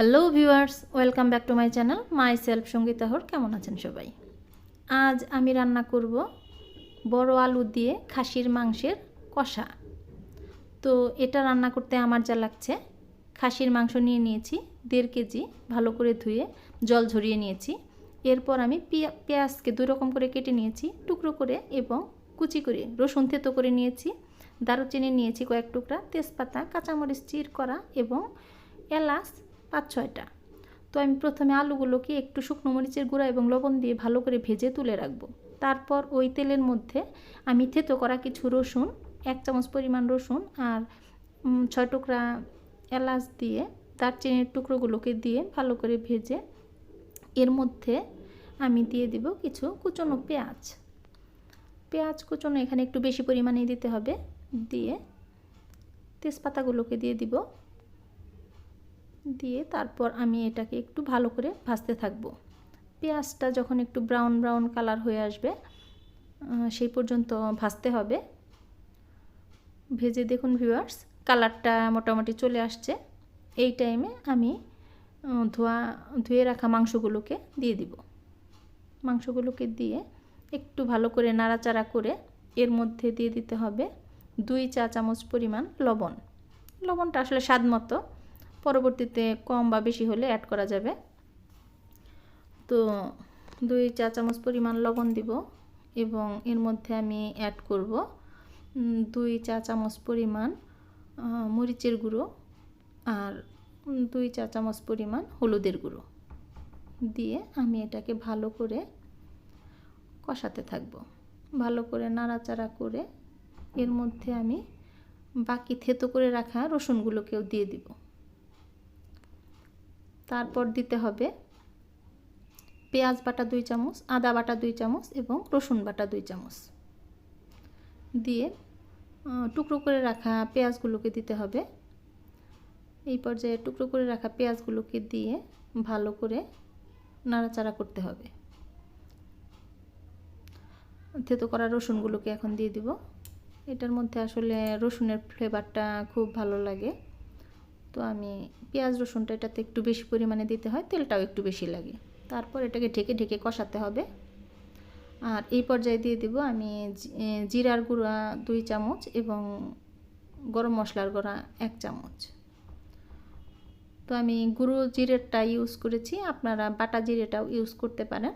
Hello viewers, welcome back to my channel my self Sangeeta হর। কেমন আছেন সবাই? আজ আমি রান্না করব বড় আলু দিয়ে খাসির মাংসের কষা। তো এটা রান্না করতে আমার যা লাগছে, খাসির মাংস নিয়ে নিয়েছি 1.5 কেজি, ভালো করে ধুয়ে জল ঝরিয়ে নিয়েছি। এরপর আমি পেঁয়াজকে 2 রকম করে কেটে নিয়েছি টুকরো করে, এবং কুচি করে রসুন থেতো করে নিয়েছি। দারুচিনি নিয়েছি কয়েক টুকরা, তেজপাতা, কাঁচামরিচ চির করা এবং এলাচ 5-6টা। তো আমি প্রথমে আলুগুলোকে একটু শুকনো মরিচের গুঁড়া এবং লবণ দিয়ে ভালো করে ভেজে তুলে রাখবো। তারপর ওই তেলের মধ্যে আমি থেতো করা কিছু রসুন, 1 চামচ পরিমাণ রসুন আর 6 টুকরা এলাচ দিয়ে দারচিনির টুকরোগুলোকে দিয়ে ভালো করে ভেজে এর মধ্যে আমি দিয়ে দিব কিছু কুচনো পেঁয়াজ কুচনো এখানে একটু বেশি পরিমাণেই দিতে হবে। দিয়ে তেজপাতাগুলোকে দিয়ে দিব, দিয়ে তারপর আমি এটাকে একটু ভালো করে ভাজতে থাকব। পেঁয়াজটা যখন একটু ব্রাউন ব্রাউন কালার হয়ে আসবে সেই পর্যন্ত ভাজতে হবে। ভেজে দেখুন ভিউয়ার্স, কালারটা মোটামুটি চলে আসছে। এই টাইমে আমি ধুয়ে রাখা মাংসগুলোকে দিয়ে দিব। মাংসগুলোকে দিয়ে একটু ভালো করে নাড়াচাড়া করে এর মধ্যে দিয়ে দিতে হবে 2 চা চামচ পরিমাণ লবণ। লবণটা আসলে স্বাদ মতো, পরবর্তীতে কম বা বেশি হলে অ্যাড করা যাবে। তো 2 চা চামচ পরিমাণ লবণ দিব এবং এর মধ্যে আমি অ্যাড করব 2 চা চামচ পরিমাণ মরিচের গুঁড়ো আর 2 চা চামচ পরিমাণ হলুদের গুঁড়ো দিয়ে আমি এটাকে ভালো করে কষাতে থাকব। ভালো করে নাড়াচাড়া করে এর মধ্যে আমি বাকি থেতো করে রাখা রসুনগুলোকেও দিয়ে দিব। তারপর দিতে হবে পেঁয়াজ বাটা 2 চামচ, আদা বাটা 2 চামচ এবং রসুন বাটা 2 চামচ দিয়ে টুকরো করে রাখা পেঁয়াজগুলোকে দিতে হবে। এই পর্যায়ে টুকরো করে রাখা পেঁয়াজগুলোকে দিয়ে ভালো করে নাড়াচাড়া করতে হবে। থেতো করা রসুনগুলোকে এখন দিয়ে দিব। এটার মধ্যে আসলে রসুনের ফ্লেভারটা খুব ভালো লাগে। তো আমি পেঁয়াজ রসুনটা এটাতে একটু বেশি পরিমাণে দিতে হয়, তেলটাও একটু বেশি লাগে। তারপর এটাকে ঢেকে ঢেকে কষাতে হবে। আর এই পর্যায়ে দিয়ে দিব আমি জিরার গুঁড়া 2 চামচ এবং গরম মশলার গুঁড়া 1 চামচ। তো আমি গুঁড়ো জিরেটা ইউজ করেছি, আপনারা বাটা জিরেটাও ইউজ করতে পারেন।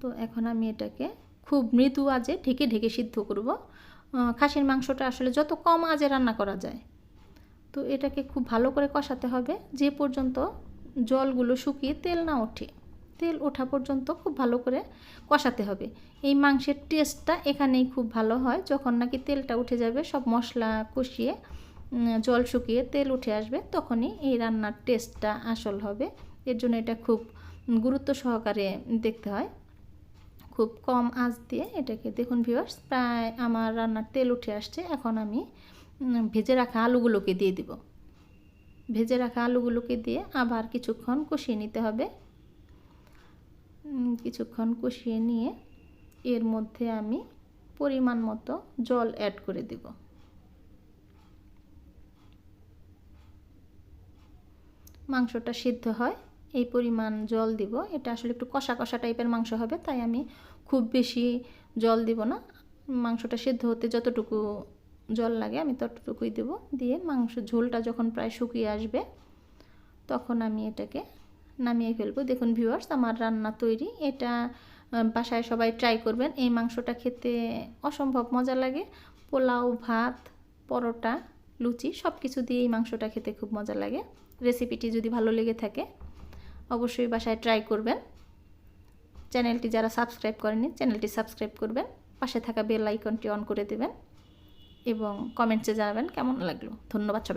তো এখন আমি এটাকে খুব মৃদু আঁচে ঢেকে ঢেকে সিদ্ধ করব। খাসির মাংসটা আসলে যত কম আঁচে রান্না করা যায়। তো এটাকে খুব ভালো করে কষাতে হবে যে পর্যন্ত জলগুলো শুকিয়ে তেল না ওঠে। তেল ওঠা পর্যন্ত খুব ভালো করে কষাতে হবে। এই মাংসের টেস্টটা এখানেই খুব ভালো হয়, যখন নাকি তেলটা উঠে যাবে, সব মশলা কষিয়ে জল শুকিয়ে তেল উঠে আসবে, তখনই এই রান্নার টেস্টটা আসল হবে। এর জন্য এটা খুব গুরুত্ব সহকারে দেখতে হয়। খুব কম আঁচ দিয়ে এটাকে দেখুন ভিউয়ার্স, প্রায় আমার রান্নার তেল উঠে আসছে। এখন আমি ভেজে রাখা আলুগুলোকে দিয়ে দিব। ভেজে রাখা আলুগুলোকে দিয়ে আবার কিছুক্ষণ কষিয়ে নিতে হবে। কিছুক্ষণ কষিয়ে নিয়ে এর মধ্যে আমি পরিমাণ মতো জল অ্যাড করে দেব। মাংসটা সিদ্ধ হয় এই পরিমাণ জল দিব। এটা আসলে একটু কষা কষা টাইপের মাংস হবে, তাই আমি খুব বেশি জল দিব না। মাংসটা সিদ্ধ হতে যতটুকু জল লাগে আমি ততটুকুই দেব। দিয়ে মাংস ঝোলটা যখন প্রায় শুকিয়ে আসবে তখন আমি এটাকে নামিয়ে ফেলবো। দেখুন ভিউয়ার্স, আমার রান্না তৈরি। এটা বাসায় সবাই ট্রাই করবেন। এই মাংসটা খেতে অসম্ভব মজা লাগে। পোলাও, ভাত, পরোটা, লুচি সব কিছু দিয়ে এই মাংসটা খেতে খুব মজা লাগে। রেসিপিটি যদি ভালো লেগে থাকে অবশ্যই বাসায় ট্রাই করবেন। চ্যানেলটি যারা সাবস্ক্রাইব করেনি চ্যানেলটি সাবস্ক্রাইব করবেন, পাশে থাকা বেল আইকনটি অন করে দেবেন এবং কমেন্টসে জানাবেন কেমন লাগলো। ধন্যবাদ সবাই।